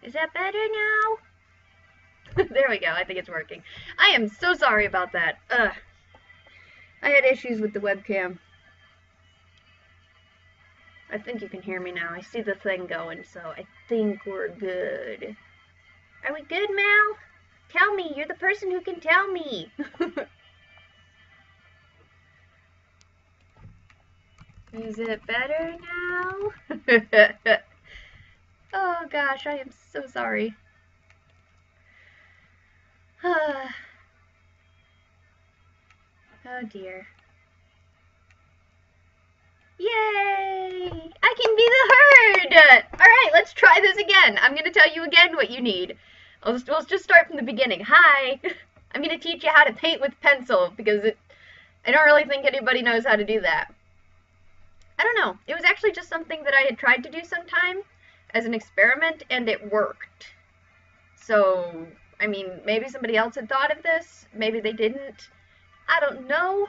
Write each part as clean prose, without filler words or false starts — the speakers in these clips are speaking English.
Is that better now? There we go. I think it's working. I am so sorry about that. I had issues with the webcam. I think you can hear me now. I see the thing going, so I think we're good. Are we good, Mal? Tell me. You're the person who can tell me. Is it better now? Oh gosh, I am so sorry. Oh dear. Yay! I can be the herd! Alright, let's try this again. I'm gonna tell you again what you need. We'll just start from the beginning. Hi! I'm gonna teach you how to paint with pencil, because I don't really think anybody knows how to do that. I don't know. It was actually just something that I had tried to do sometime as an experiment, and it worked. So, I mean, maybe somebody else had thought of this. Maybe they didn't. I don't know.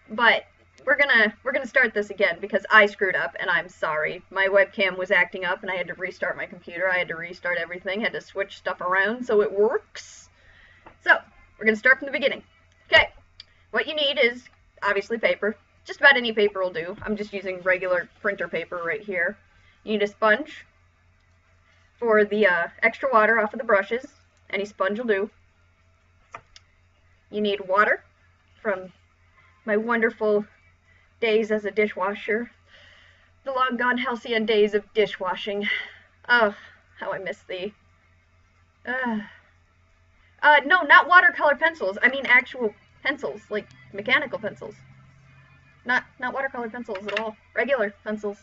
But we're gonna start this again because I screwed up and I'm sorry. My webcam was acting up and I had to restart my computer. I had to restart everything. Had to switch stuff around so it works. So, we're gonna start from the beginning. Okay. What you need is obviously paper. Just about any paper will do. I'm just using regular printer paper right here. You need a sponge for the extra water off of the brushes. Any sponge will do. You need water from my wonderful days as a dishwasher. The long gone halcyon days of dishwashing. Oh, how I miss thee. No, not watercolor pencils. I mean actual pencils, like mechanical pencils. Not watercolor pencils at all. Regular pencils.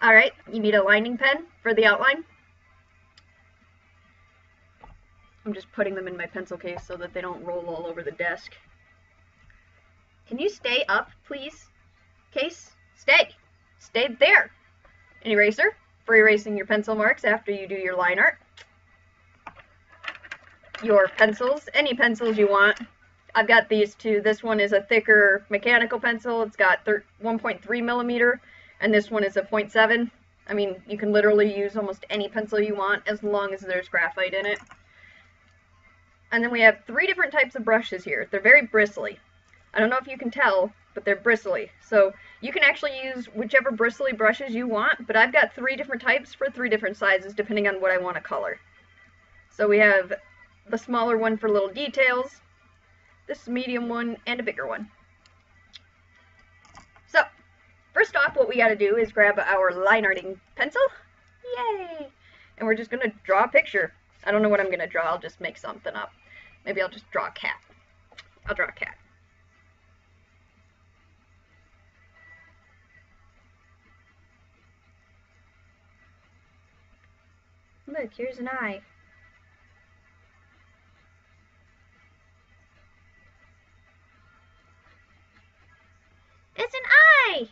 Alright, you need a lining pen for the outline. I'm just putting them in my pencil case so that they don't roll all over the desk. Can you stay up, please? Case, stay. Stay there. An eraser for erasing your pencil marks after you do your line art. Your pencils, any pencils you want. I've got these two. This one is a thicker mechanical pencil. It's got 1.3 millimeter, and this one is a 0.7. I mean, you can literally use almost any pencil you want as long as there's graphite in it. And then we have 3 different types of brushes here. They're very bristly. I don't know if you can tell, but they're bristly. So you can actually use whichever bristly brushes you want, but I've got 3 different types for 3 different sizes depending on what I want to color. So we have the smaller one for little details, this medium one, and a bigger one. So, first off, what we gotta do is grab our line arting pencil. Yay! And we're just gonna draw a picture. I don't know what I'm gonna draw, I'll just make something up. Maybe I'll just draw a cat. I'll draw a cat. Look, here's an eye. It's an eye!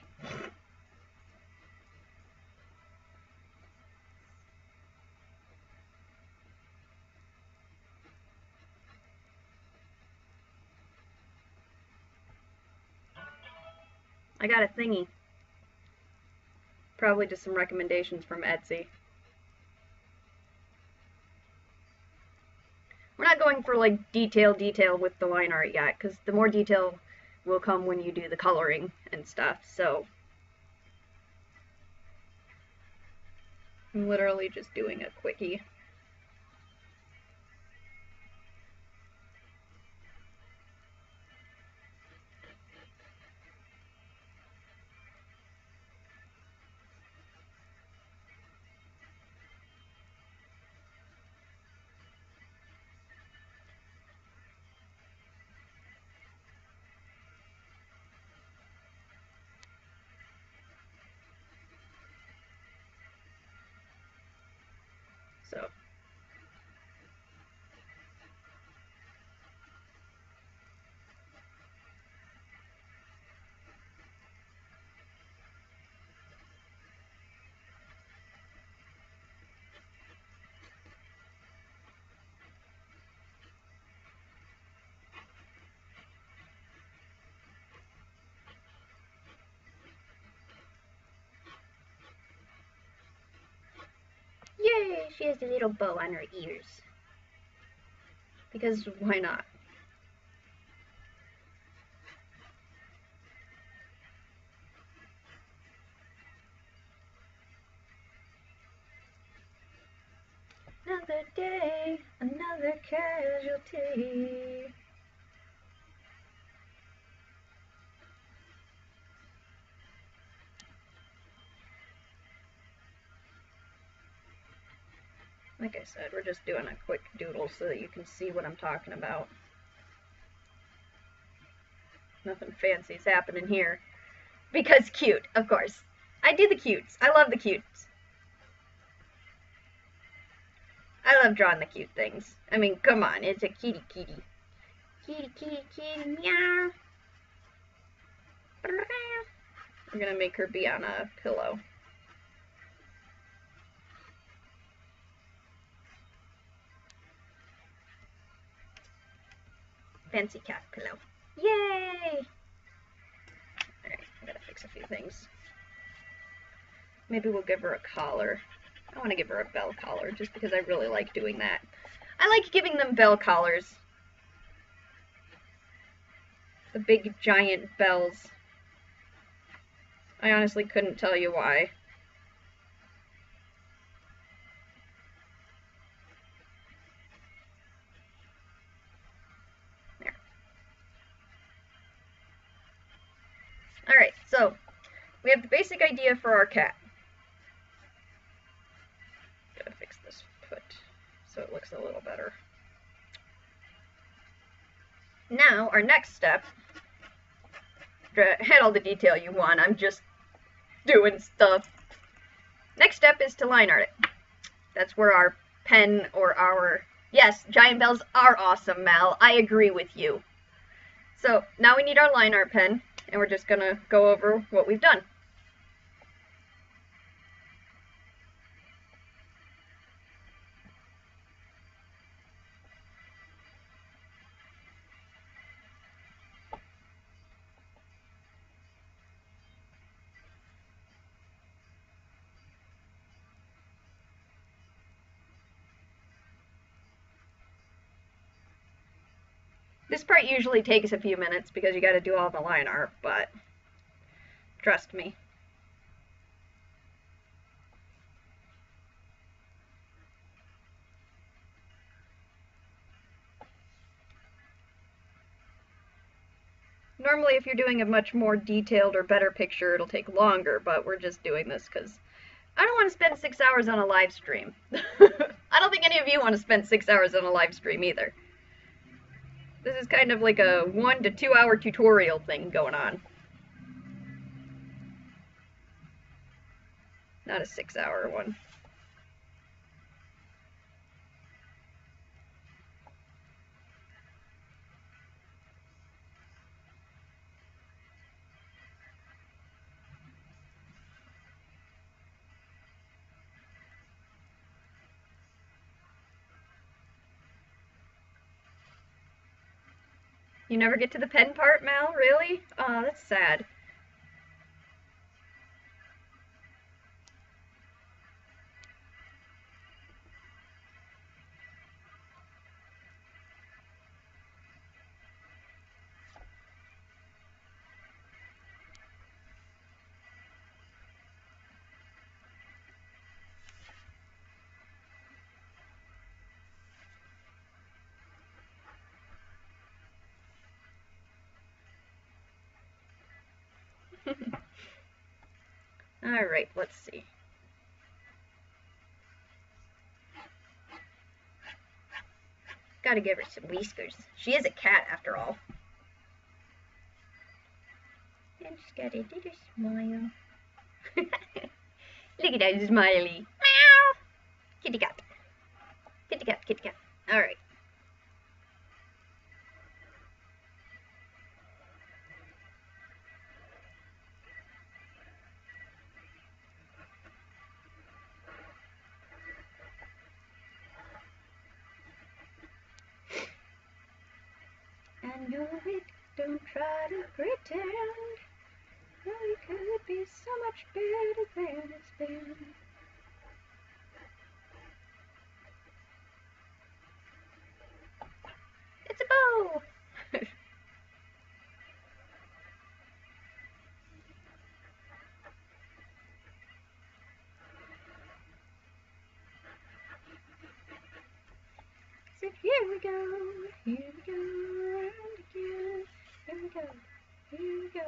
I got a thingy. Probably just some recommendations from Etsy. We're not going for like detail with the line art yet, because the more detail will come when you do the coloring and stuff, so I'm literally just doing a quickie. So she has a little bow on her ears. Because why not? Another day, another casualty. Like I said, we're just doing a quick doodle so that you can see what I'm talking about. Nothing fancy's happening here. Because cute, of course. I do the cutes. I love the cutes. I love drawing the cute things. I mean, come on, it's a kitty kitty. Kitty kitty kitty meow. We're gonna make her be on a pillow. Fancy cat pillow. Yay! Alright, I gotta fix a few things. Maybe we'll give her a collar. I want to give her a bell collar just because I really like doing that. I like giving them bell collars. The big giant bells. I honestly couldn't tell you why. There. Alright, so we have the basic idea for our cat. Gotta fix this foot so it looks a little better. Now, our next step, had all the detail you want, I'm just doing stuff. Next step is to line art it. That's where our pen or our, yes, giant bells are awesome, Mal, I agree with you. So, now we need our line art pen, and we're just gonna go over what we've done. This part usually takes a few minutes because you gotta do all the line art, but trust me. Normally if you're doing a much more detailed or better picture, it'll take longer, but we're just doing this because I don't want to spend 6 hours on a live stream. I don't think any of you want to spend 6 hours on a live stream either. This is kind of like a 1 to 2 hour tutorial thing going on. Not a 6 hour one. You never get to the pen part, Mal? Really? Oh, that's sad. Alright, let's see. Gotta give her some whiskers. She is a cat, after all. And she's got a little smile. Look at that smiley. Meow! Kitty cat. Kitty cat, kitty cat. Alright. I know it, don't try to pretend. No, it could be so much better than it's been. Here we go. Here we go. Around again. Here we go. Here we go.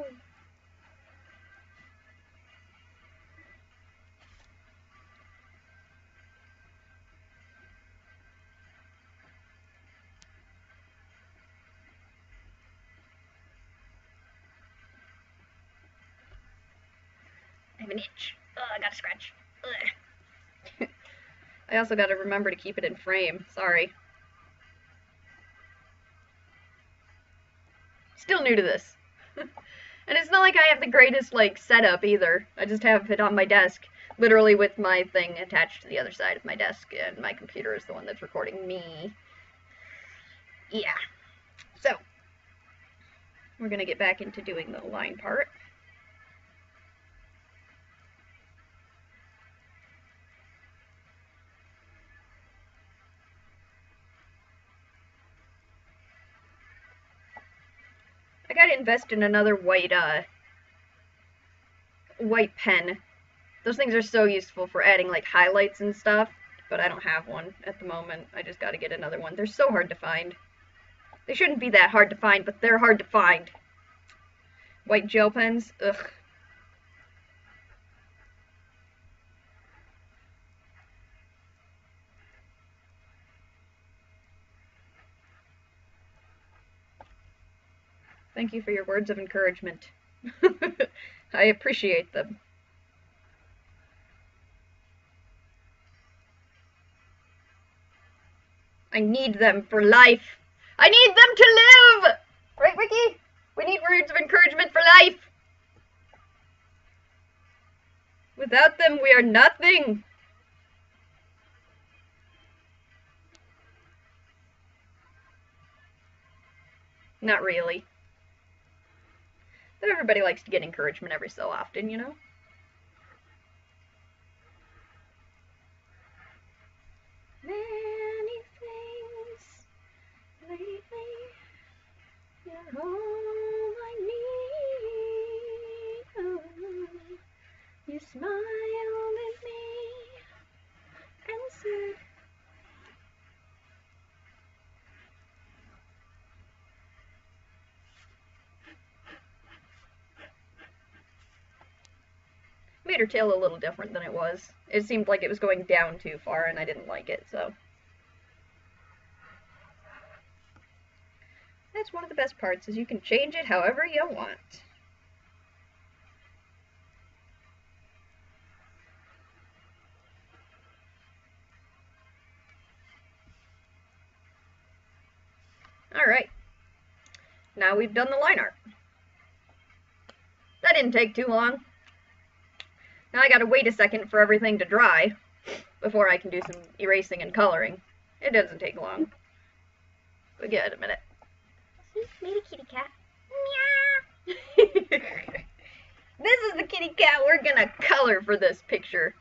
I have an itch. Oh, I got a scratch. Ugh. I also got to remember to keep it in frame. Sorry. Still new to this. And it's not like I have the greatest, like, setup either. I just have it on my desk, literally with my thing attached to the other side of my desk, and my computer is the one that's recording me. Yeah. So, we're gonna get back into doing the line part. I gotta invest in another white pen. Those things are so useful for adding like highlights and stuff, but I don't have one at the moment. I just gotta get another one. They're so hard to find. They shouldn't be that hard to find, but they're hard to find. White gel pens, ugh. Thank you for your words of encouragement. I appreciate them. I need them for life. I need them to live! Right, Ricky? We need words of encouragement for life. Without them, we are nothing. Not really. But everybody likes to get encouragement every so often, you know? Many things lately, you're all I need. Oh, you smiled at me and said, made her tail a little different than it was. It seemed like it was going down too far and I didn't like it, so. That's one of the best parts, is you can change it however you want. Alright. Now we've done the line art. That didn't take too long. Now I gotta wait a second for everything to dry before I can do some erasing and coloring. It doesn't take long. But give it a minute. Maybe kitty cat. Meow. This is the kitty cat we're gonna color for this picture.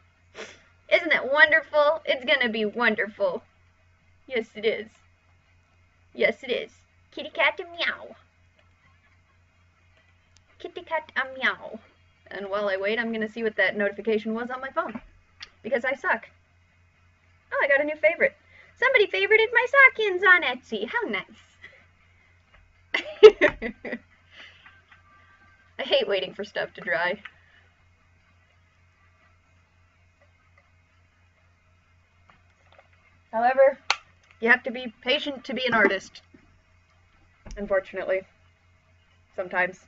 Isn't it wonderful? It's gonna be wonderful. Yes, it is. Yes, it is. Kitty cat and meow. Kitty cat and meow. And while I wait, I'm gonna see what that notification was on my phone. Because I suck. Oh, I got a new favorite. Somebody favorited my sockins on Etsy. How nice. I hate waiting for stuff to dry. However, you have to be patient to be an artist. Unfortunately. Sometimes.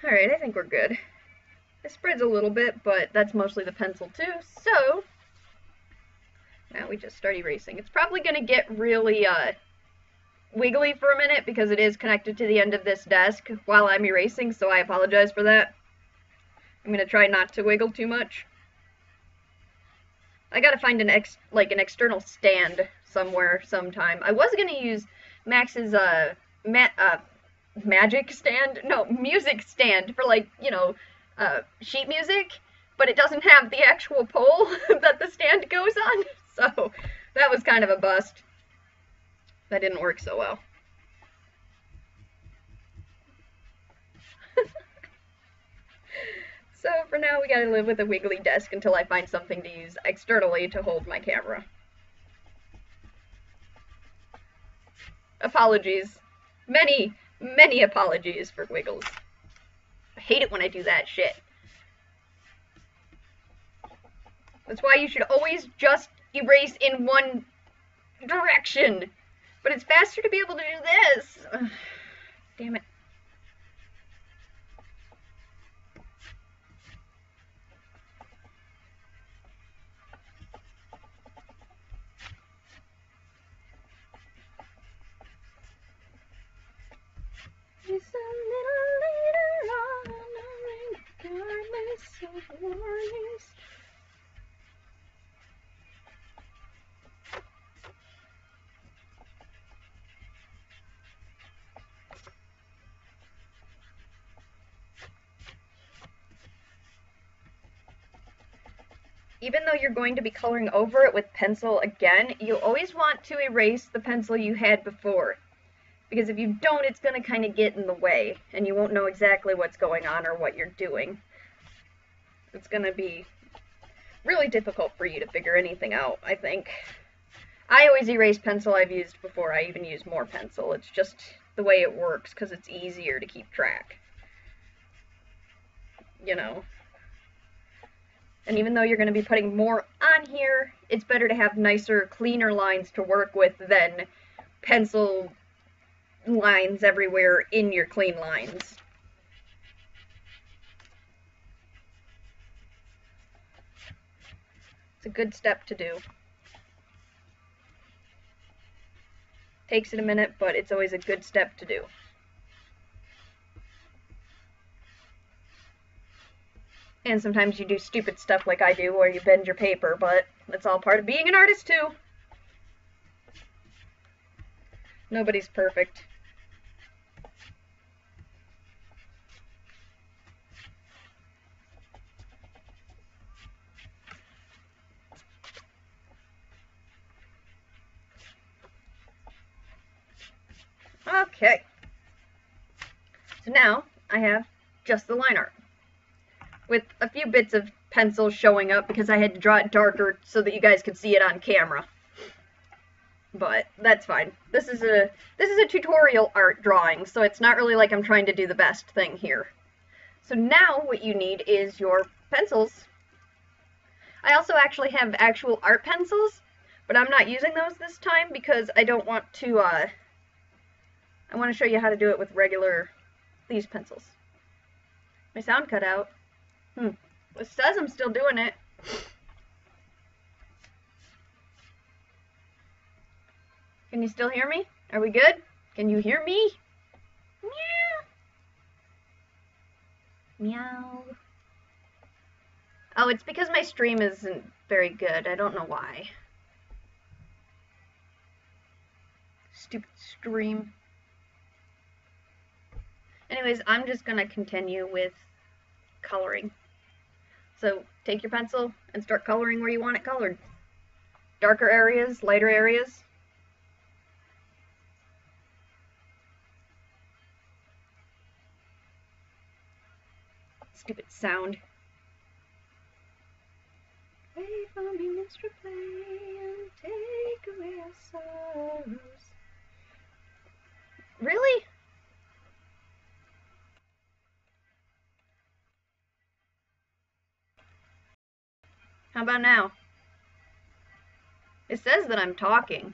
Alright, I think we're good. It spreads a little bit, but that's mostly the pencil too, so now we just start erasing. It's probably going to get really wiggly for a minute because it is connected to the end of this desk while I'm erasing, so I apologize for that. I'm going to try not to wiggle too much. I gotta find an external stand somewhere sometime. I was going to use Max's magic stand? No, music stand for, like, you know, sheet music, but it doesn't have the actual pole that the stand goes on, so that was kind of a bust. That didn't work so well. So for now, we gotta live with a wiggly desk until I find something to use externally to hold my camera. Apologies. Many, many apologies for Wiggles. I hate it when I do that shit. That's why you should always just erase in one direction. But it's faster to be able to do this. Ugh, damn it. It's a little later on, regardless of warnings. Even though you're going to be coloring over it with pencil again, you always want to erase the pencil you had before. Because if you don't, it's going to kind of get in the way, and you won't know exactly what's going on or what you're doing. It's going to be really difficult for you to figure anything out, I think. I always erase pencil I've used before I even use more pencil. It's just the way it works, because it's easier to keep track. You know. And even though you're going to be putting more on here, it's better to have nicer, cleaner lines to work with than pencil lines everywhere in your clean lines. It's a good step to do. Takes it a minute, but it's always a good step to do. And sometimes you do stupid stuff like I do, where you bend your paper, but that's all part of being an artist too. Nobody's perfect. Okay. So now I have just the line art, with a few bits of pencil showing up because I had to draw it darker so that you guys could see it on camera. But that's fine. This is a tutorial art drawing, so it's not really like I'm trying to do the best thing here. So now what you need is your pencils. I also actually have actual art pencils, but I'm not using those this time because I don't want to, I want to show you how to do it with these pencils. My sound cut out. It says I'm still doing it. Can you still hear me? Are we good? Can you hear me? Meow. Meow. Oh, it's because my stream isn't very good. I don't know why. Stupid stream. Anyways, I'm just gonna continue with coloring. So take your pencil and start coloring where you want it colored. Darker areas, lighter areas. Stupid sound. Play for me, minstrel, play, and take away our sorrows. Really? How about now? It says that I'm talking.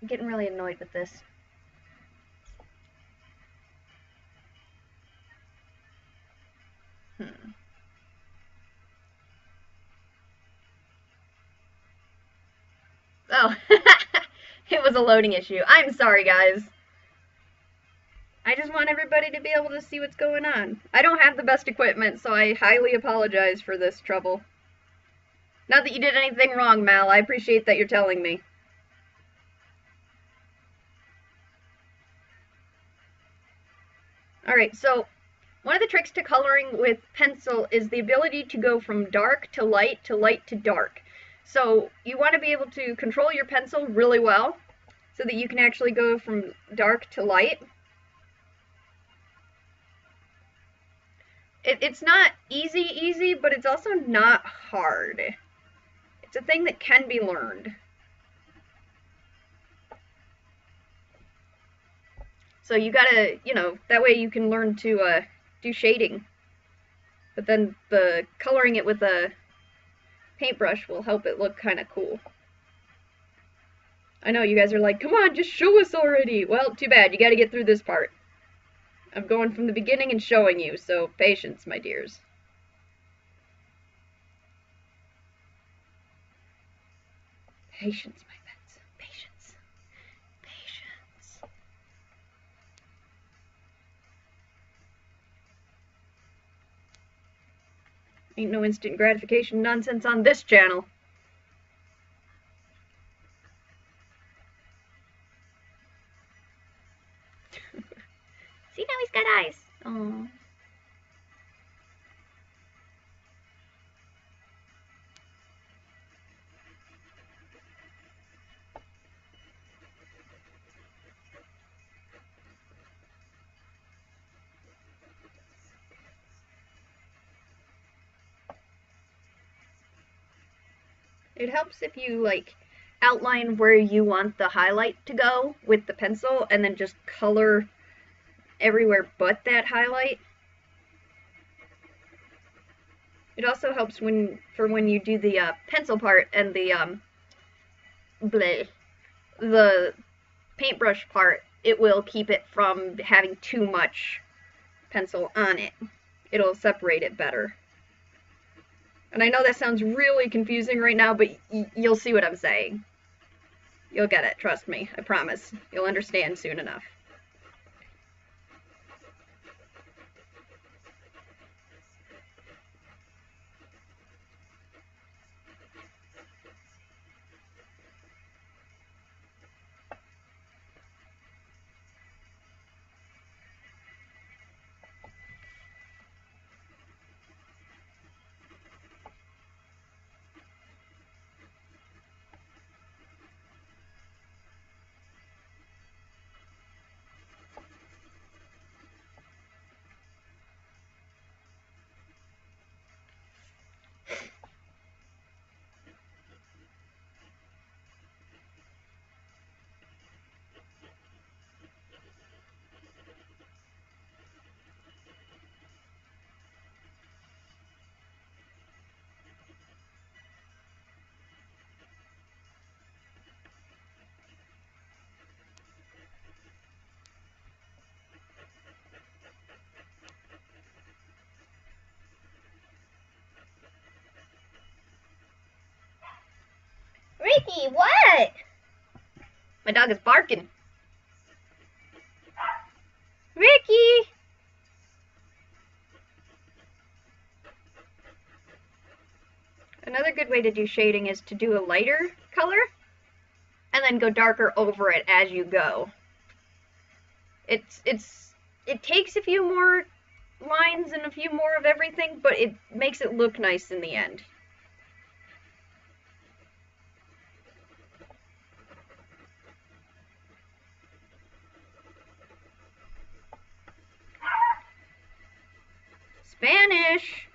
I'm getting really annoyed with this. Oh, it was a loading issue. I'm sorry, guys. I just want everybody to be able to see what's going on. I don't have the best equipment, so I highly apologize for this trouble. Not that you did anything wrong, Mal. I appreciate that you're telling me. Alright, so one of the tricks to coloring with pencil is the ability to go from dark to light to dark. So you want to be able to control your pencil really well so that you can actually go from dark to light. It's not easy, but it's also not hard. It's a thing that can be learned. So you gotta, that way you can learn to do shading. But then the coloring it with a paintbrush will help it look kind of cool. I know you guys are like, come on, just show us already. Well, too bad, you gotta get through this part. I'm going from the beginning and showing you, so patience, my dears. Patience, my pets. Patience. Patience. Ain't no instant gratification nonsense on this channel. See, now he's got eyes. Oh. It helps if you, like, outline where you want the highlight to go with the pencil and then just color everywhere but that highlight. It also helps for when you do the pencil part and the the paintbrush part. It will keep it from having too much pencil on it. It'll separate it better. And I know that sounds really confusing right now, but you'll see what I'm saying. You'll get it, trust me, I promise. You'll understand soon enough. Ricky, what? My dog is barking. Ricky! Another good way to do shading is to do a lighter color and then go darker over it as you go. It takes a few more lines and a few more of everything, but it makes it look nice in the end. Spanish!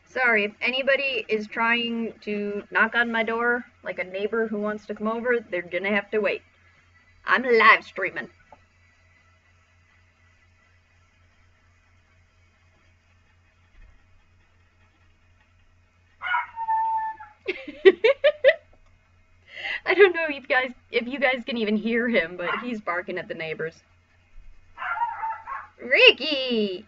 Sorry, if anybody is trying to knock on my door, like a neighbor who wants to come over, they're gonna have to wait. I'm live streaming. I don't know if you guys can even hear him, but he's barking at the neighbors. Ricky!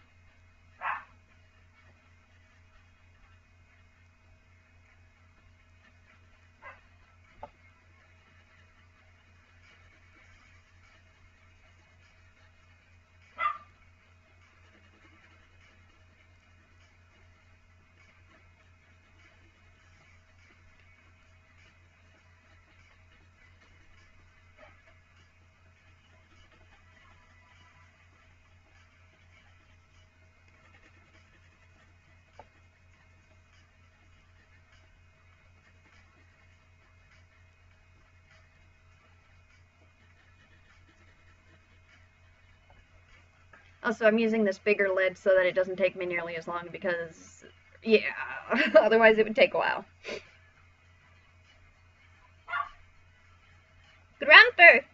Also, I'm using this bigger lid so that it doesn't take me nearly as long because, yeah, otherwise it would take a while. Grandpa!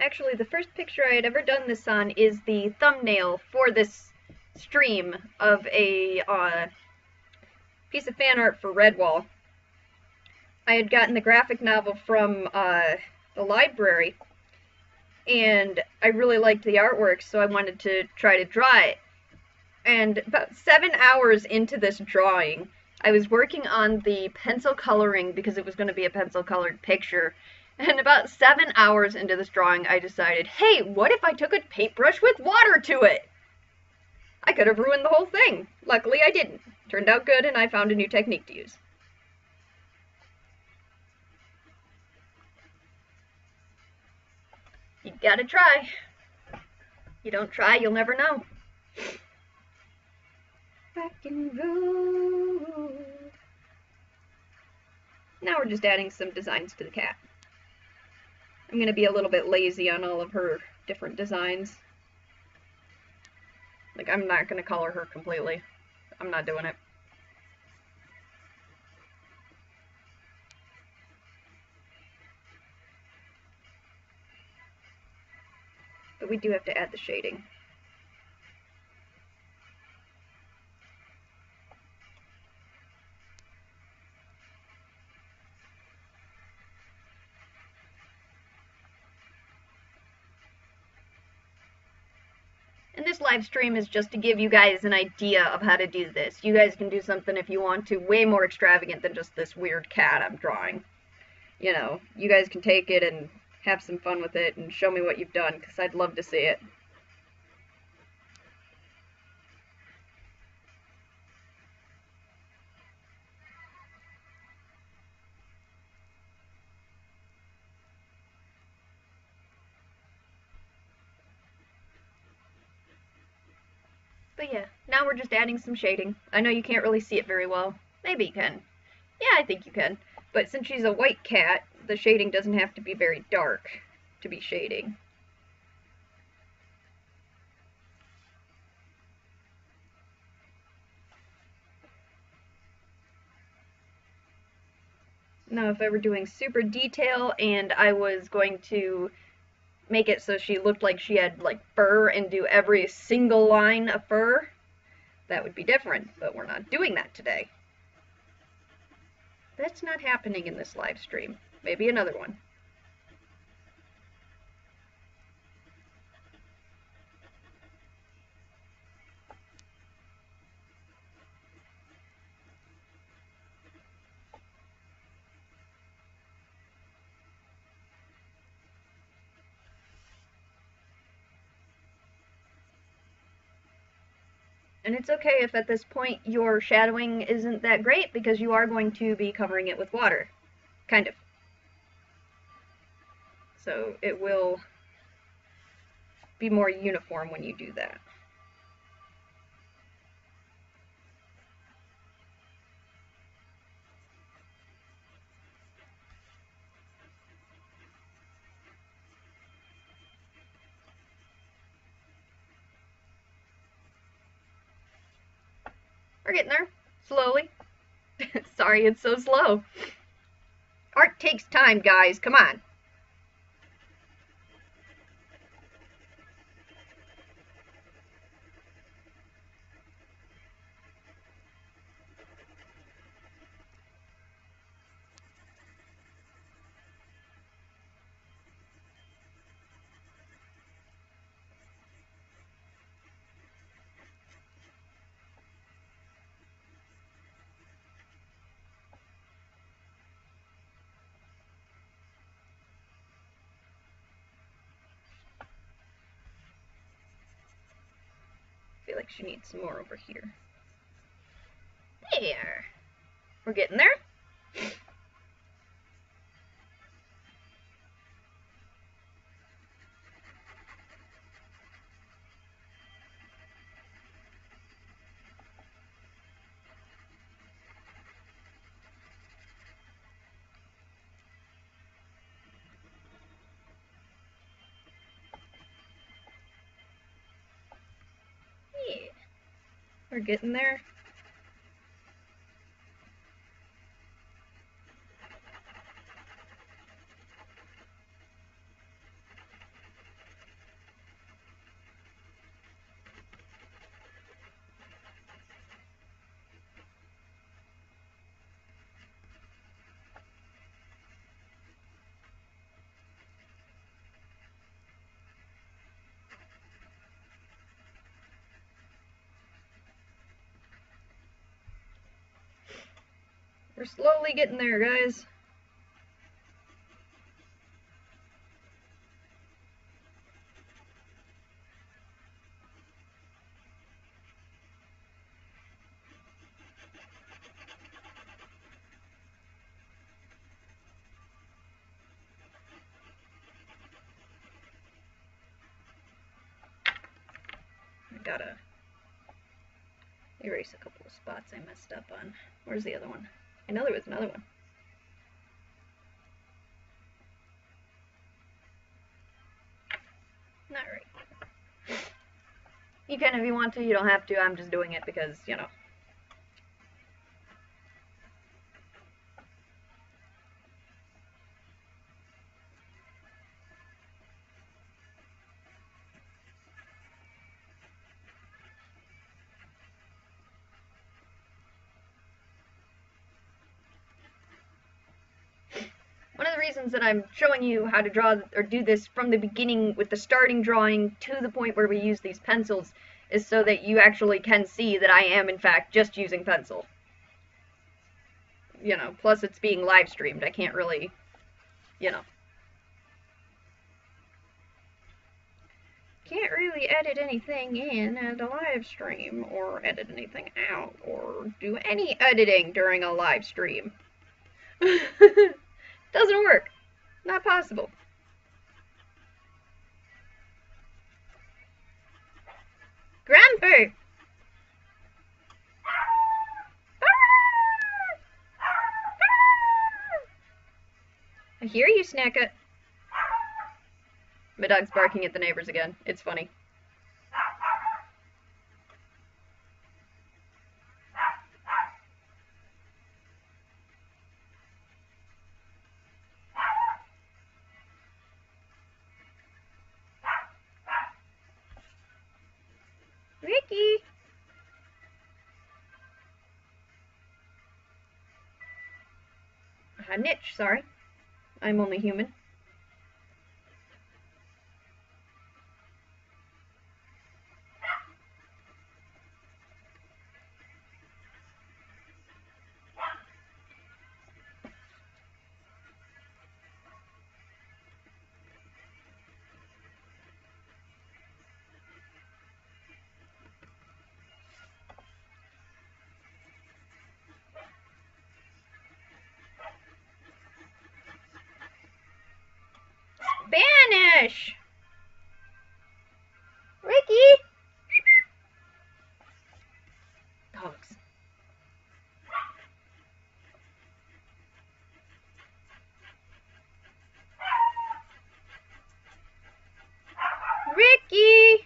Actually, the first picture I had ever done this on is the thumbnail for this stream of a piece of fan art for Redwall. I had gotten the graphic novel from the library, and I really liked the artwork, so I wanted to try to draw it. And about 7 hours into this drawing, I was working on the pencil coloring because it was going to be a pencil colored picture. And about 7 hours into this drawing, I decided, hey, what if I took a paintbrush with water to it? I could have ruined the whole thing. Luckily, I didn't. Turned out good, and I found a new technique to use. You gotta try. You don't try, you'll never know. Rock and roll. Now we're just adding some designs to the cat. I'm going to be a little bit lazy on all of her different designs. Like, I'm not going to color her completely. I'm not doing it. But we do have to add the shading. And this live stream is just to give you guys an idea of how to do this. You guys can do something if you want to, way more extravagant than just this weird cat I'm drawing. You know, you guys can take it and have some fun with it and show me what you've done, because I'd love to see it. But yeah, now we're just adding some shading. I know you can't really see it very well. Maybe you can. Yeah, I think you can. But since she's a white cat, the shading doesn't have to be very dark to be shading. Now, if I were doing super detail and I was going to make it so she looked like she had like fur and do every single line of fur, that would be different, but we're not doing that today. That's not happening in this live stream. Maybe another one. And it's okay if at this point your shadowing isn't that great, because you are going to be covering it with water. Kind of. So it will be more uniform when you do that. We're getting there. Slowly. Sorry it's so slow. Art takes time, guys. Come on. feel like she needs some more over here. There. We're getting there. Yeah. We're getting there. We're slowly getting there, guys. I gotta erase a couple of spots I messed up on. Where's the other one? I know there was another one. Alright. You can if you want to, you don't have to. I'm just doing it because, you know. One of the reasons that I'm showing you how to draw or do this from the beginning with the starting drawing to the point where we use these pencils is so that you actually can see that I am in fact just using pencil. You know, plus it's being live streamed. I can't really, you know. Can't really edit anything in at a live stream or edit anything out or do any editing during a live stream. Doesn't work. Not possible. Grandpa! I hear you, Snacket. My dog's barking at the neighbors again. It's funny. Ricky! Niche, sorry. I'm only human. Spanish! Ricky! Dogs. Ricky!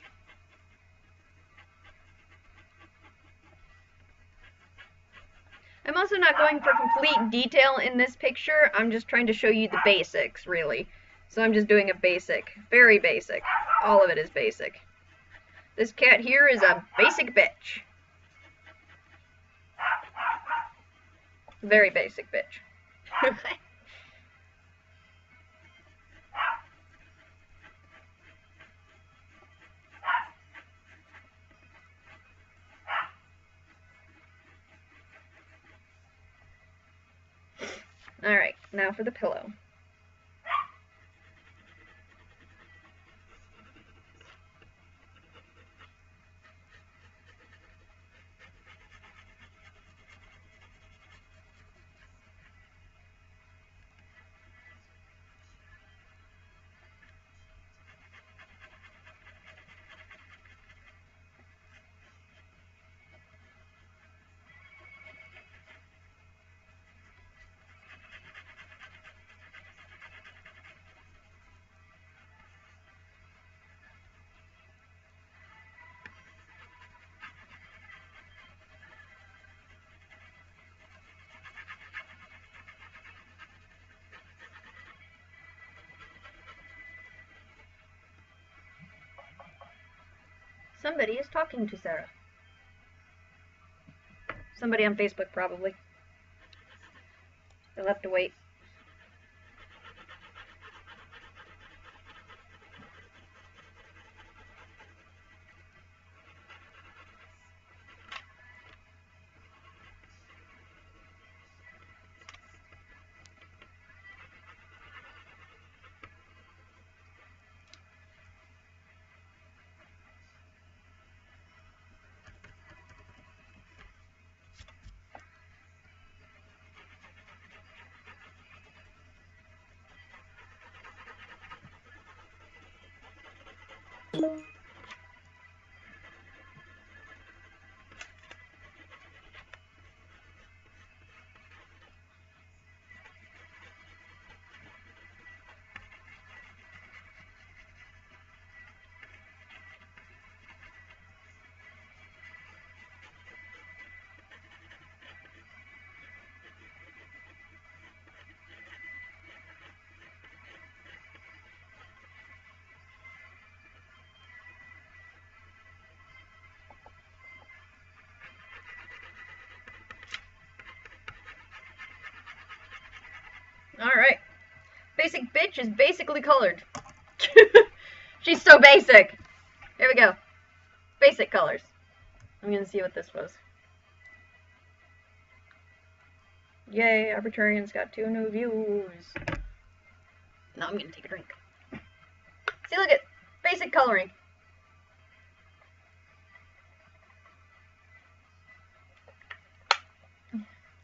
I'm also not going for complete detail in this picture. I'm just trying to show you the basics, really. So I'm just doing a basic. Very basic. All of it is basic. This cat here is a basic bitch. Very basic bitch. Alright, now for the pillow. Somebody is talking to Sarah. Somebody on Facebook, probably. They'll have to wait. Alright. Basic bitch is basically colored. She's so basic. Here we go. Basic colors. I'm gonna see what this was. Yay, Arbitrarian's got 2 new views. Now I'm gonna take a drink. See, look at basic coloring.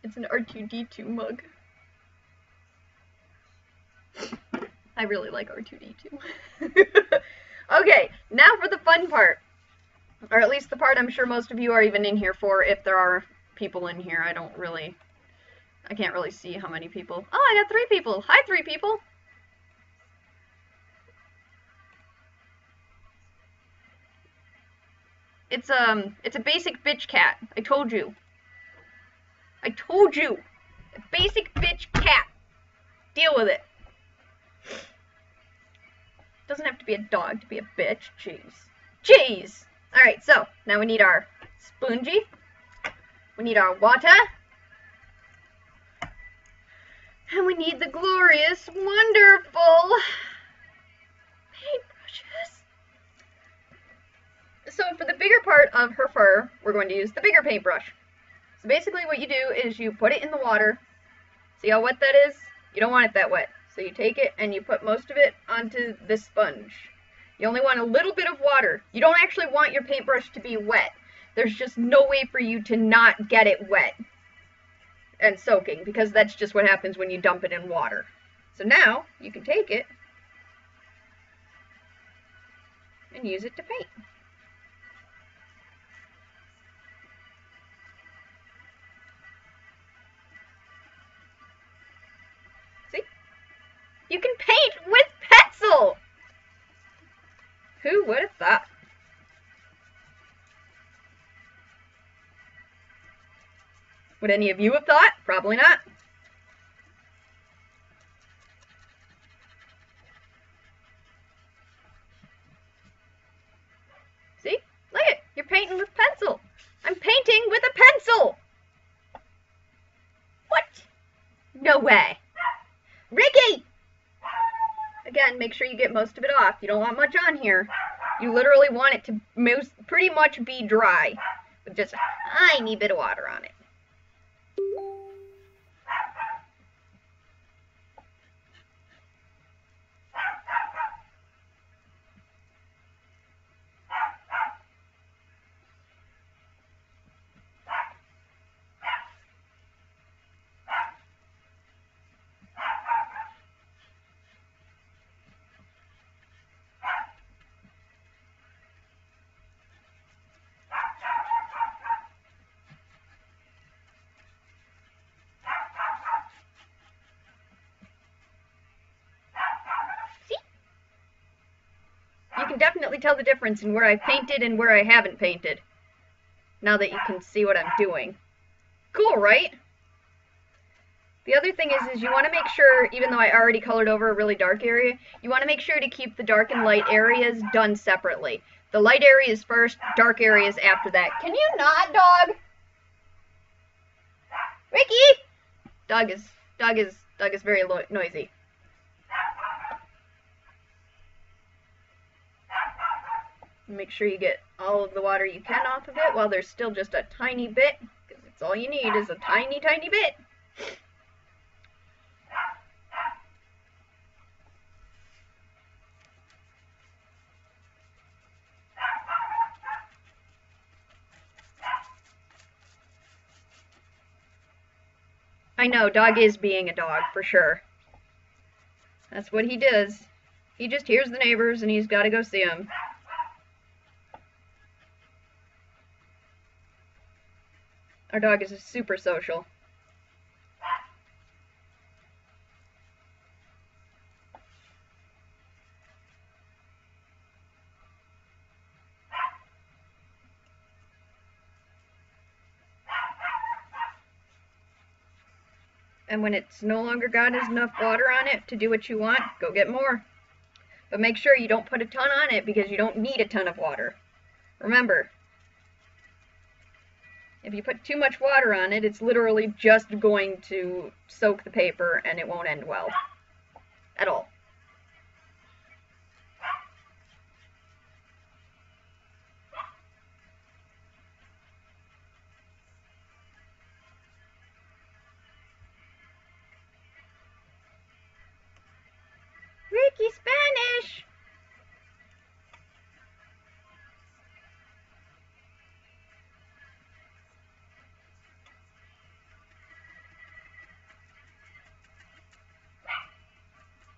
It's an R2-D2 mug. I really like R2-D2. Okay, now for the fun part. Or at least the part I'm sure most of you are even in here for, if there are people in here. I can't really see how many people. Oh, I got 3 people. Hi, 3 people. It's a basic bitch cat. I told you. I told you. A basic bitch cat. Deal with it. Doesn't have to be a dog to be a bitch. Jeez. Jeez! Alright, so, now we need our spongy. We need our water. And we need the glorious, wonderful paintbrushes. So for the bigger part of her fur, we're going to use the bigger paintbrush. So basically what you do is you put it in the water. See how wet that is? You don't want it that wet. So you take it and you put most of it onto this sponge. You only want a little bit of water. You don't actually want your paintbrush to be wet. There's just no way for you to not get it wet and soaking, because that's just what happens when you dump it in water. So now you can take it and use it to paint. See? You can paint with pencil! Who would have thought? Would any of you have thought? Probably not. See? Look it. You're painting with pencil. I'm painting with a pencil. What? No way. Ricky! Again, make sure you get most of it off. You don't want much on here. You literally want it to pretty much be dry, with just a tiny bit of water on it. You can definitely tell the difference in where I painted and where I haven't painted, now that you can see what I'm doing. Cool, right? The other thing is you want to make sure, even though I already colored over a really dark area, you want to make sure to keep the dark and light areas done separately. The light areas first, dark areas after that. Can you not, dog? Ricky! Dog is very noisy. Make sure you get all of the water you can off of it while there's still just a tiny bit, because it's all you need is a tiny, tiny bit. I know, dog is being a dog, for sure. That's what he does. He just hears the neighbors and he's got to go see them. Our dog is super social. And when it's no longer got enough water on it to do what you want, go get more. But make sure you don't put a ton on it because you don't need a ton of water. Remember, if you put too much water on it, it's literally just going to soak the paper and it won't end well. At all. Ricky Spanish!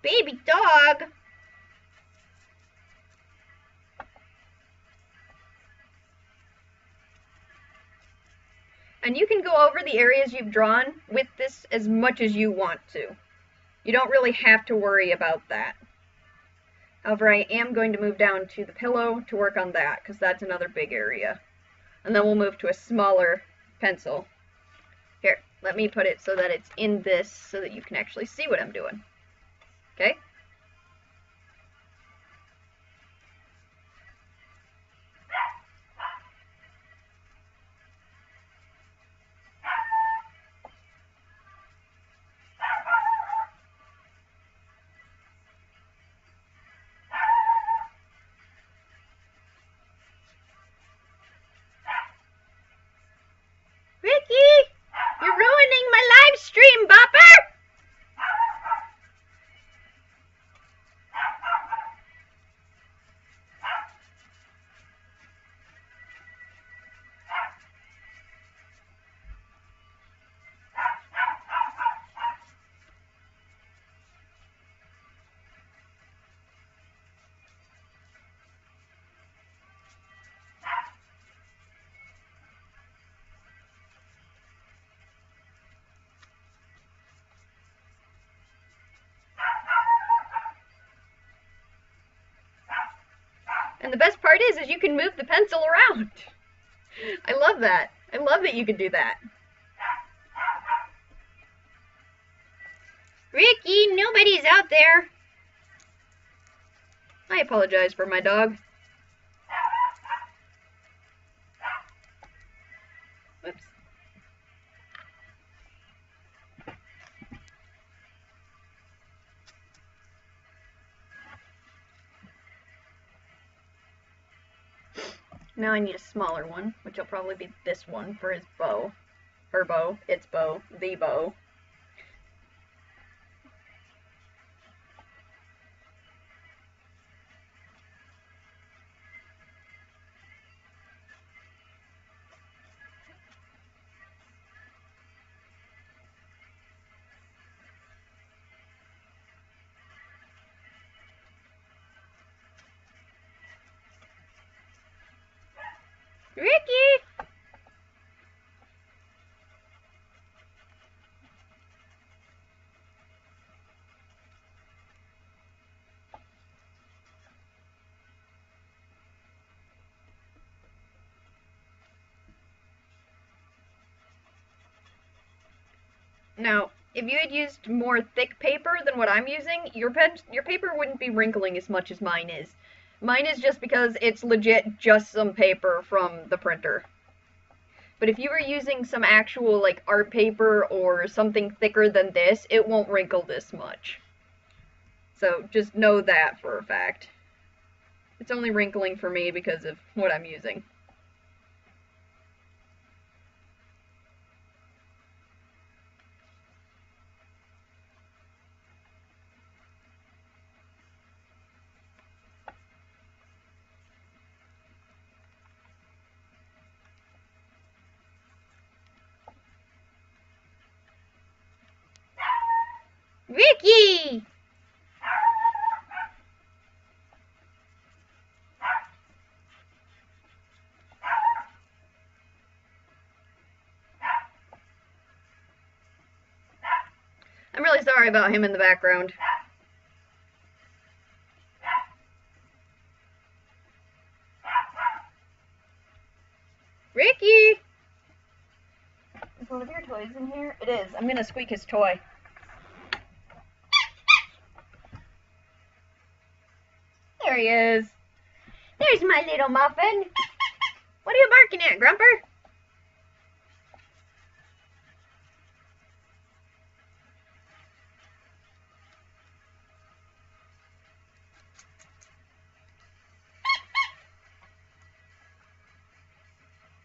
Baby dog! And you can go over the areas you've drawn with this as much as you want to. You don't really have to worry about that. However, I am going to move down to the pillow to work on that, because that's another big area. And then we'll move to a smaller pencil. Here, let me put it so that it's in this so that you can actually see what I'm doing. Okay? Ricky! You're ruining my live stream, Bopper! And the best part is you can move the pencil around. I love that. I love that you can do that. Ricky, nobody's out there. I apologize for my dog. Whoops. Now I need a smaller one, which will probably be this one for his bow. Her bow, its bow, the bow. Ricky! Now, if you had used more thick paper than what I'm using, your paper wouldn't be wrinkling as much as mine is. Mine is just because it's legit just some paper from the printer. But if you were using some actual like art paper or something thicker than this, it won't wrinkle this much. So just know that for a fact. It's only wrinkling for me because of what I'm using. Ricky! I'm really sorry about him in the background. Ricky! Is one of your toys in here? It is. I'm gonna squeak his toy. There he is. There's my little muffin. What are you barking at, Grumper?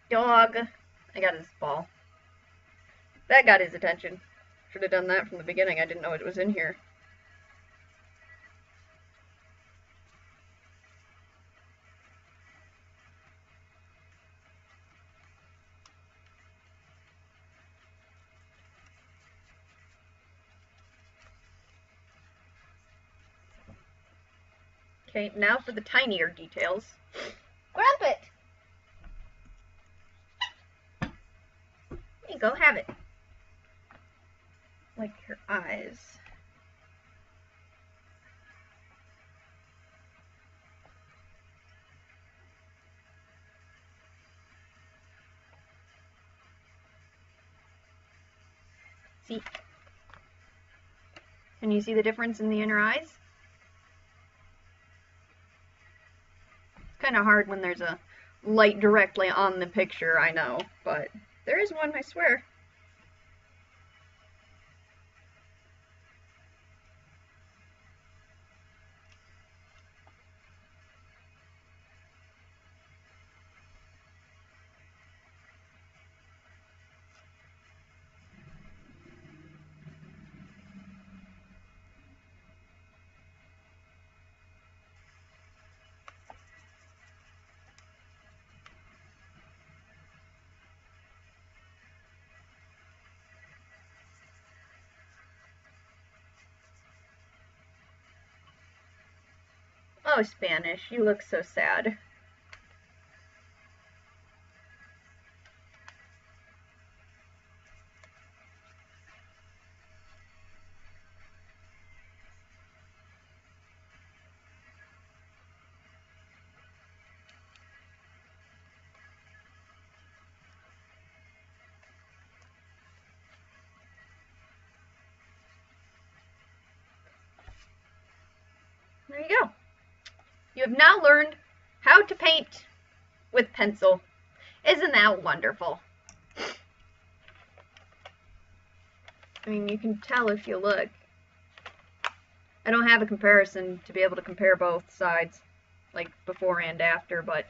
Dog. I got his ball. That got his attention. Should have done that from the beginning. I didn't know it was in here. Okay, now for the tinier details. Grumpet! There you go, have it. Like your eyes. See? Can you see the difference in the inner eyes? It's kind of hard when there's a light directly on the picture, I know, but there is one, I swear. Oh, Spanish, you look so sad. There you go. You have now learned how to paint with pencil. Isn't that wonderful? I mean, you can tell if you look. I don't have a comparison to be able to compare both sides, like before and after, but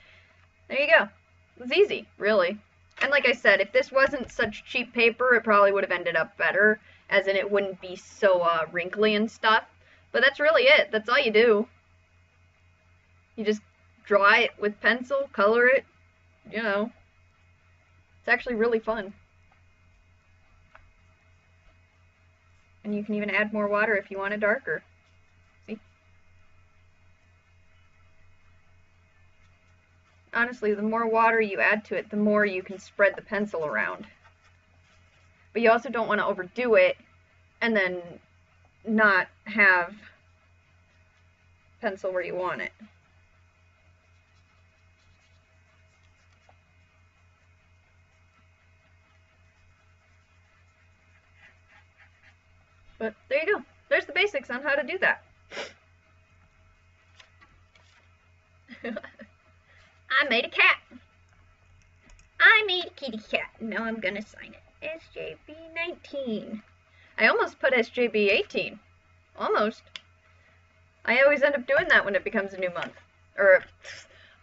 there you go. It's easy, really. And like I said, if this wasn't such cheap paper, it probably would have ended up better, as in it wouldn't be so wrinkly and stuff. But that's really it. That's all you do. You just draw it with pencil, color it, you know. It's actually really fun. And you can even add more water if you want it darker. See? Honestly, the more water you add to it, the more you can spread the pencil around. But you also don't want to overdo it and then not have pencil where you want it. But there you go. There's the basics on how to do that. I made a cat. I made a kitty cat. Now I'm gonna sign it. SJB 19. I almost put SJB 18. Almost. I always end up doing that when it becomes a new month. Or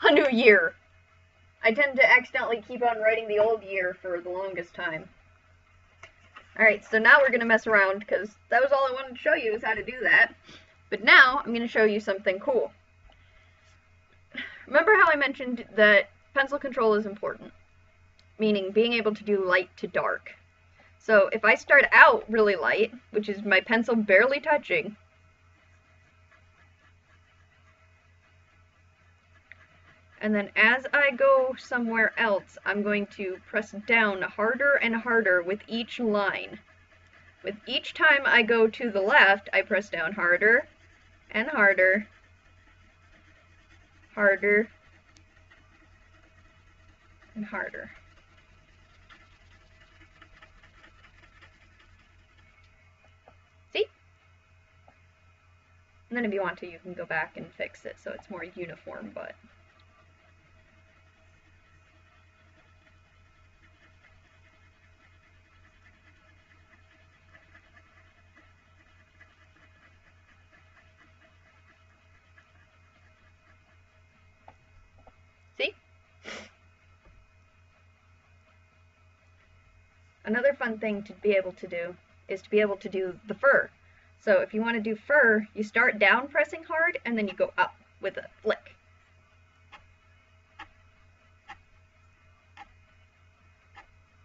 a new year. I tend to accidentally keep on writing the old year for the longest time. Alright, so now we're going to mess around, because that was all I wanted to show you, is how to do that. But now, I'm going to show you something cool. Remember how I mentioned that pencil control is important? Meaning being able to do light to dark. So if I start out really light, which is my pencil barely touching, and then as I go somewhere else, I'm going to press down harder and harder with each line. With each time I go to the left, I press down harder and harder, harder and harder. See? And then if you want to, you can go back and fix it so it's more uniform, but... See? Another fun thing to be able to do is to be able to do the fur. So if you want to do fur, you start down pressing hard, and then you go up with a flick.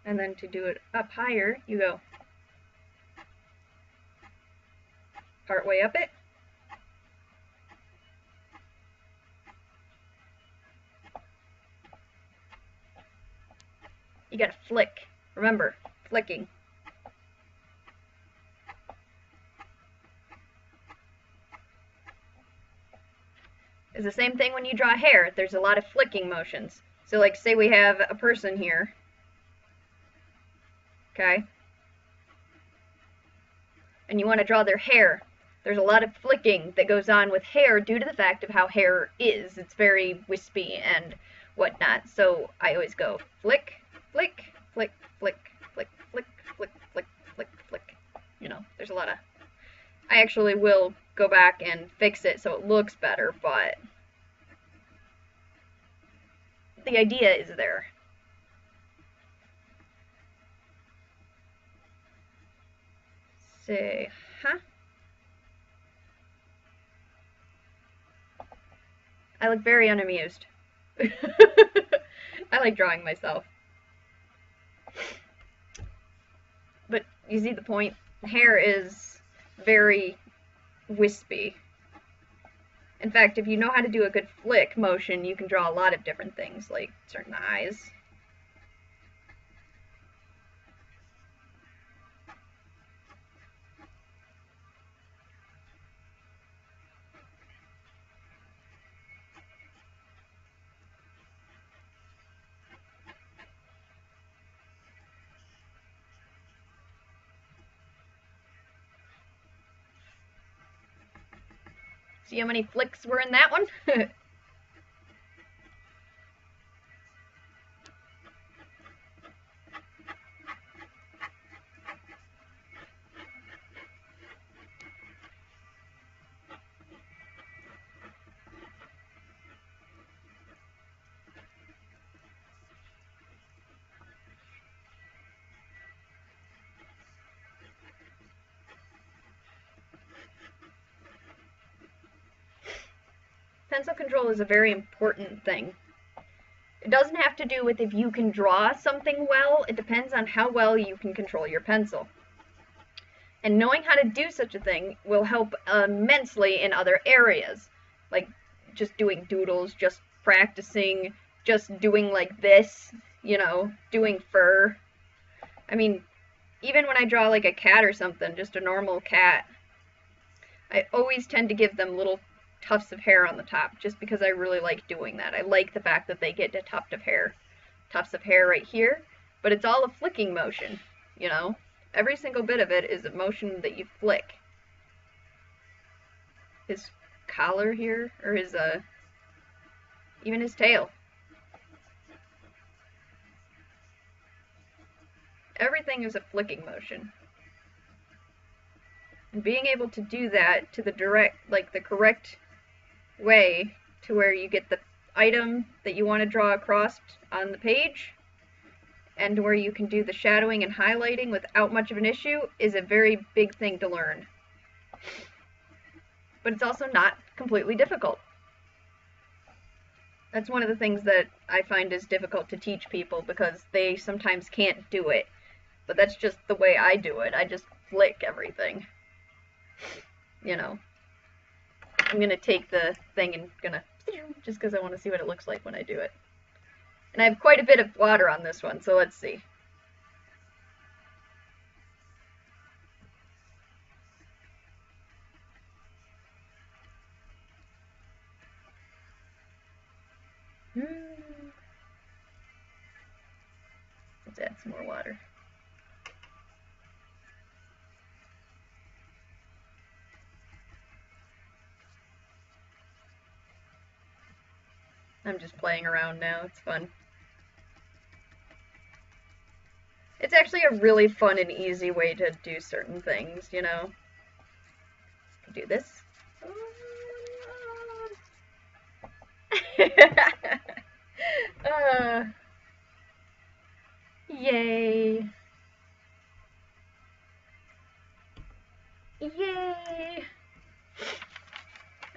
And then to do it up higher, you go part way up it. You gotta flick. Remember, flicking. It's the same thing when you draw hair. There's a lot of flicking motions. So like say we have a person here. Okay? And you want to draw their hair. There's a lot of flicking that goes on with hair due to the fact of how hair is. It's very wispy and whatnot. So I always go flick, flick, flick, flick, flick, flick, flick, flick, flick, flick. You know, there's a lot of... I actually will go back and fix it so it looks better, but the idea is there. Say, huh? I look very unamused. I like drawing myself. But you see the point? Hair is very wispy. In fact, if you know how to do a good flick motion, you can draw a lot of different things, like certain eyes. See how many flicks were in that one? Pencil control is a very important thing. It doesn't have to do with if you can draw something well, it depends on how well you can control your pencil. And knowing how to do such a thing will help immensely in other areas, like just doing doodles, just practicing, just doing like this, you know, doing fur. I mean, even when I draw like a cat or something, just a normal cat, I always tend to give them little tufts of hair on the top, just because I really like doing that. I like the fact that they get a tuft of hair. Tufts of hair right here, but it's all a flicking motion, you know? Every single bit of it is a motion that you flick. His collar here, or his Even his tail. Everything is a flicking motion. And being able to do that to the correct way to where you get the item that you want to draw across on the page and where you can do the shadowing and highlighting without much of an issue is a very big thing to learn. But it's also not completely difficult. That's one of the things that I find is difficult to teach people because they sometimes can't do it. But that's just the way I do it. I just flick everything. You know. I'm going to take the thing and gonna just because I want to see what it looks like when I do it. And I have quite a bit of water on this one, so let's see. Let's add some more water. I'm just playing around now. It's fun. It's actually a really fun and easy way to do certain things, you know. Do this. Yay. Yay.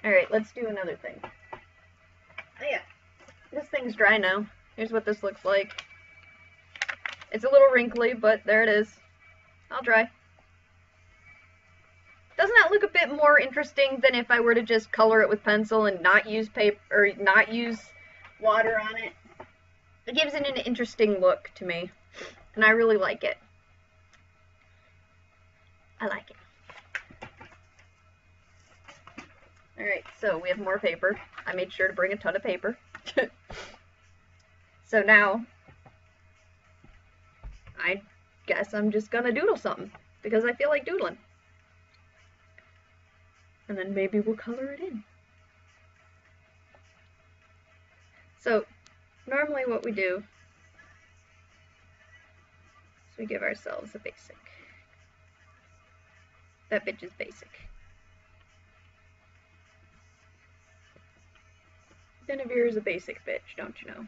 Alright, let's do another thing. Oh yeah, this thing's dry now. Here's what this looks like. It's a little wrinkly, but there it is. All dry. Doesn't that look a bit more interesting than if I were to just color it with pencil and not use paper or not use water on it? It gives it an interesting look to me, and I really like it. I like it. Alright, so we have more paper. I made sure to bring a ton of paper. So now, I guess I'm just gonna doodle something, because I feel like doodling. And then maybe we'll color it in. So, normally what we do is we give ourselves a basic. That bitch is basic. Guinevere is a basic bitch, don't you know?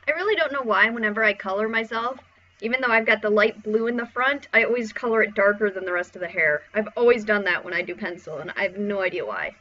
I really don't know why whenever I color myself, even though I've got the light blue in the front, I always color it darker than the rest of the hair. I've always done that when I do pencil, and I have no idea why.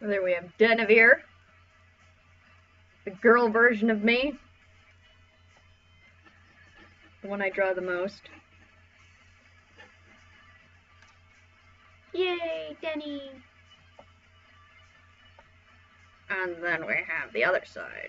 There we have Guinevere, the girl version of me, the one I draw the most. Yay, Denny! And then we have the other side.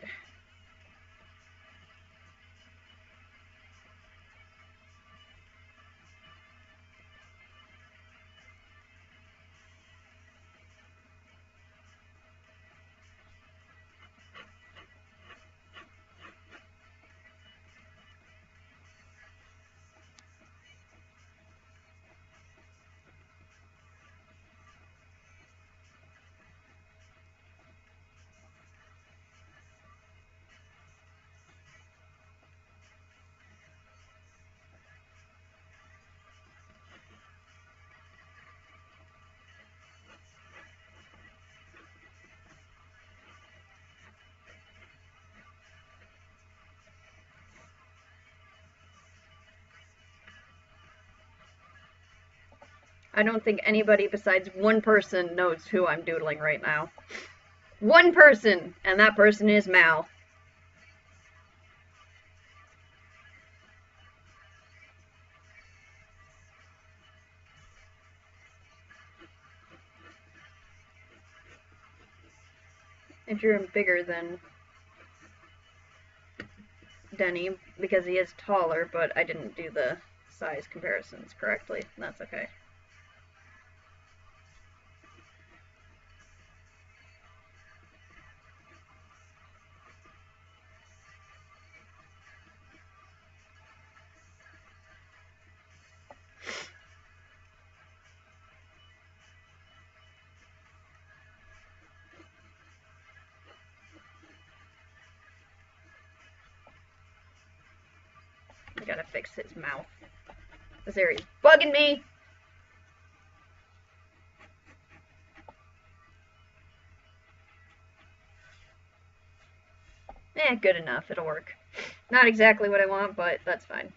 I don't think anybody besides one person knows who I'm doodling right now. One person, and that person is Mal. I drew him bigger than Denny because he is taller, but I didn't do the size comparisons correctly. That's okay. I gotta fix his mouth. This area's bugging me. Good enough. It'll work. Not exactly what I want, but that's fine.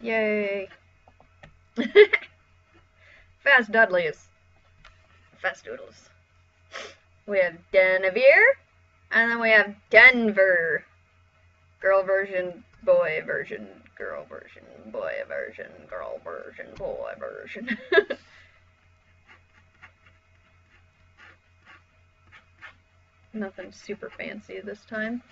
Yay. Fast Dudleys. Fast Doodles. We have Denevere, and then we have Denver. Girl version, boy version, girl version, boy version, girl version, boy version. Nothing super fancy this time.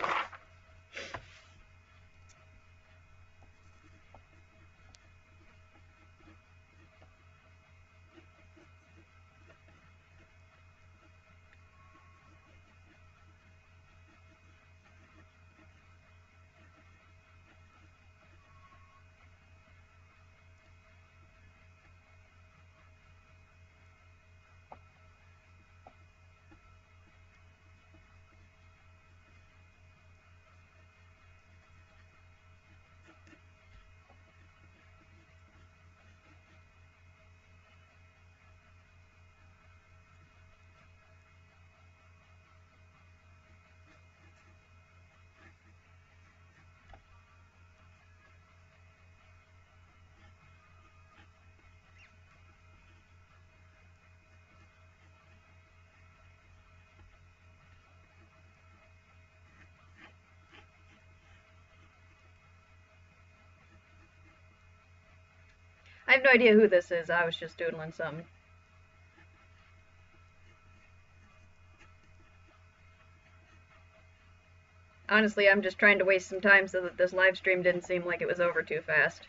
I have no idea who this is. I was just doodling something. Honestly, I'm just trying to waste some time so that this live stream didn't seem like it was over too fast.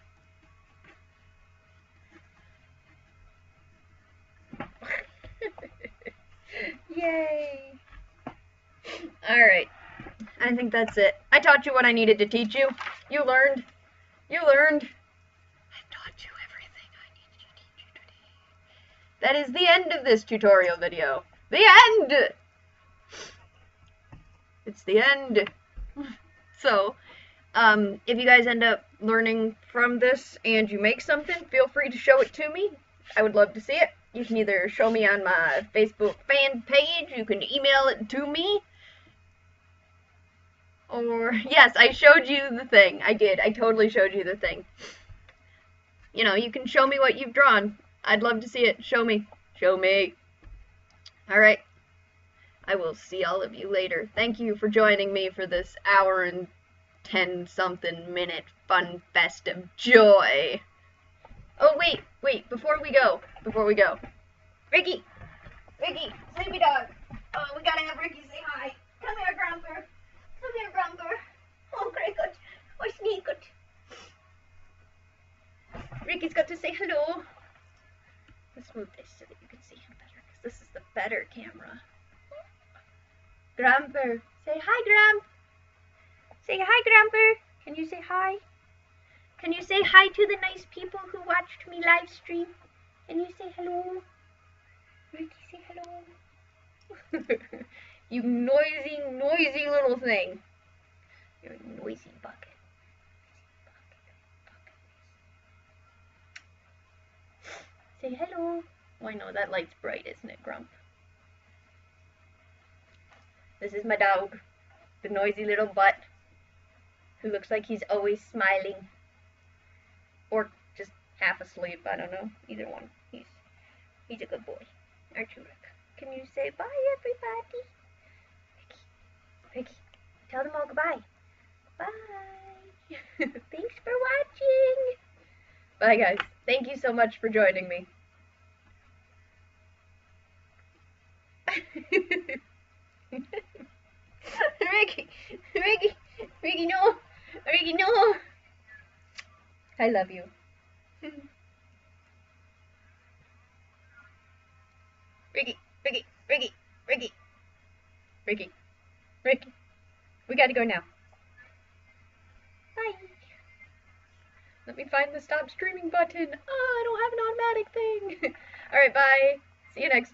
Yay! Alright. I think that's it. I taught you what I needed to teach you. You learned. You learned. I taught you everything I needed to teach you today. That is the end of this tutorial video. The end! It's the end. So, if you guys end up learning from this and you make something, feel free to show it to me. I would love to see it. You can either show me on my Facebook fan page, you can email it to me, or, yes, I showed you the thing. I did. I totally showed you the thing. You know, you can show me what you've drawn. I'd love to see it. Show me. Show me. Alright. I will see all of you later. Thank you for joining me for this hour and 10-something minute fun fest of joy. Oh, wait, before we go. Ricky, sleepy dog. Oh, we gotta have Ricky say hi. Come here, Grumper. Oh, great good. Oh, sneak good. Ricky's got to say hello. Let's move this so that you can see him better, because this is the better camera. Grumper, say hi, Grump. Say hi, Grumper. Can you say hi? Can you say hi to the nice people who watched me live stream? Can you say hello? Ricky, say hello. You noisy little thing. You're a noisy bucket. Say hello. Oh, I know, that light's bright, isn't it, Grump? This is my dog, the noisy little butt, who looks like he's always smiling. Or just half asleep, I don't know. Either one. He's a good boy. Aren't you, Rick? Can you say bye, everybody? Ricky, tell them all goodbye. Bye. Thanks for watching. Bye, guys. Thank you so much for joining me. Ricky, no. Ricky, no. I love you. Ricky. We gotta go now. Bye. Let me find the stop streaming button. Oh, I don't have an automatic thing. Alright, bye. See you next time.